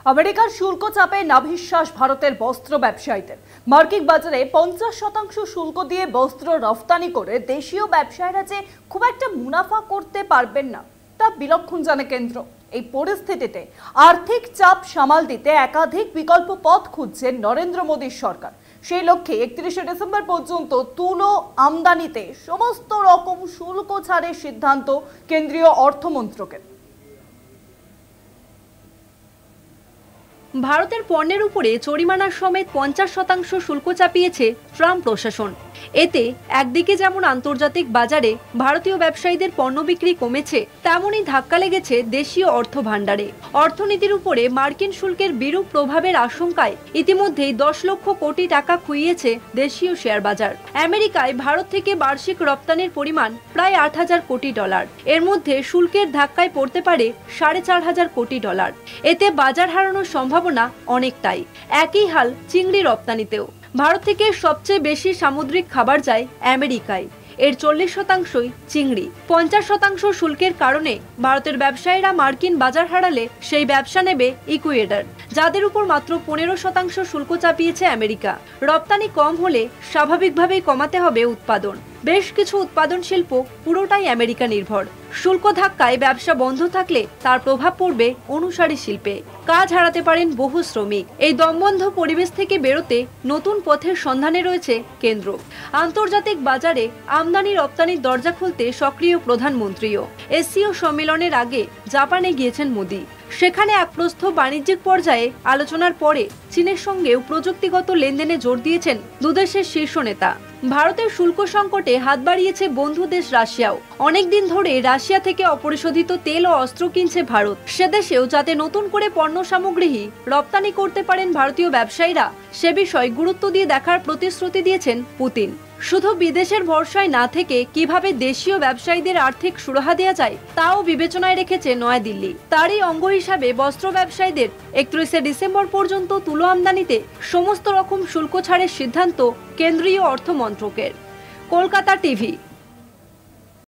আমেরিকার শুল্ক চাপে নাভিশ্বাস ভারতের বস্ত্র ব্যবসায়ীদের। মার্কিন বাজারে 50% শুল্ক দিয়ে বস্ত্র রফতানি করে দেশীয় ব্যবসায়ীরা যে খুব একটা মুনাফা করতে পারবেন না তা বিলক্ষণ জানে কেন্দ্র। এই পরিস্থিতিতে আর্থিক চাপ সামাল দিতে একাধিক বিকল্প পথ খুঁজছে নরেন্দ্র মোদীর সরকার। সেই লক্ষ্যে 31শে ডিসেম্বর পর্যন্ত তুলো আমদানিতে সমস্ত রকম শুল্ক ছাড়ের সিদ্ধান্ত কেন্দ্রীয় অর্থমন্ত্রকের। ভারতের পণ্যের উপরে জরিমানার সমেত 50% শুল্ক চাপিয়েছে ট্রাম্প প্রশাসন। এতে একদিকে যেমন আন্তর্জাতিক বাজারে ভারতীয় ব্যবসায়ীদের পণ্য বিক্রি কমেছে, তেমনই ধাক্কা লেগেছে দেশীয় অর্থ ভাণ্ডারে। অর্থনীতির উপরে মার্কিন শুল্কের বিরূপ প্রভাবের আশঙ্কায় ইতিমধ্যেই 10 লক্ষ কোটি টাকা খুইয়েছে দেশীয় শেয়ার বাজার। আমেরিকায় ভারত থেকে বার্ষিক রপ্তানির পরিমাণ প্রায় 8,000 কোটি ডলার। এর মধ্যে শুল্কের ধাক্কায় পড়তে পারে 4,500 কোটি ডলার। এতে বাজার হারানোর সম্ভাবনা অনেকটাই। একই হাল চিংড়ি রপ্তানিতেও। ভারত থেকে সবচেয়ে বেশি সামুদ্রিক খাবার যায় আমেরিকায়, এর 40%ই চিংড়ি। 50% শুল্কের কারণে ভারতের ব্যবসায়ীরা মার্কিন বাজার হারালে সেই ব্যবসা নেবে ইকুয়েডর, যাদের উপর মাত্র 15% শুল্ক চাপিয়েছে আমেরিকা। রপ্তানি কম হলে স্বাভাবিকভাবেই কমাতে হবে উৎপাদন। বেশ কিছু উৎপাদন শিল্প পুরোটাই আমেরিকা নির্ভর। শুল্ক ধাক্কায় ব্যবসা বন্ধ থাকলে তার প্রভাব পড়বে অনুসারী শিল্পে। কাজ হারাতে পারেন বহু শ্রমিক। এই দমবন্ধ পরিবেশ থেকে বেরোতে নতুন পথের সন্ধানে রয়েছে কেন্দ্র। আন্তর্জাতিক বাজারে আমদানি রপ্তানির দরজা খুলতে সক্রিয় প্রধানমন্ত্রীও। এসসিও সম্মেলনের আগে জাপানে গিয়েছেন মোদি। সেখানে এক প্রস্থ বাণিজ্যিক পর্যায়ে আলোচনার পরে চীনের সঙ্গেও প্রযুক্তিগত লেনদেনে জোর দিয়েছেন দুদেশের শীর্ষ নেতা। ভারতের শুল্ক সংকটে হাত বাড়িয়েছে বন্ধু দেশ রাশিয়াও। অনেকদিন ধরে রাশিয়া থেকে অপরিশোধিত তেল ও অস্ত্র কিনছে ভারত। সেদেশেও যাতে নতুন করে পণ্য সামগ্রী রপ্তানি করতে পারেন ভারতীয় ব্যবসায়ীরা, সে বিষয়ে গুরুত্ব দিয়ে দেখার প্রতিশ্রুতি দিয়েছেন পুতিন। শুধু বিদেশের ভরসায় না থেকে কিভাবে দেশীয় ব্যবসায়ীদের আর্থিক সুরাহা দেওয়া যায় তাও বিবেচনায় রেখেছে নয়াদিল্লি। তারই অঙ্গ হিসাবে বস্ত্র ব্যবসায়ীদের 31শে ডিসেম্বর পর্যন্ত তুলো আমদানিতে সমস্ত রকম শুল্ক ছাড়ের সিদ্ধান্ত কেন্দ্রীয় অর্থমন্ত্রকের। কলকাতা টিভি।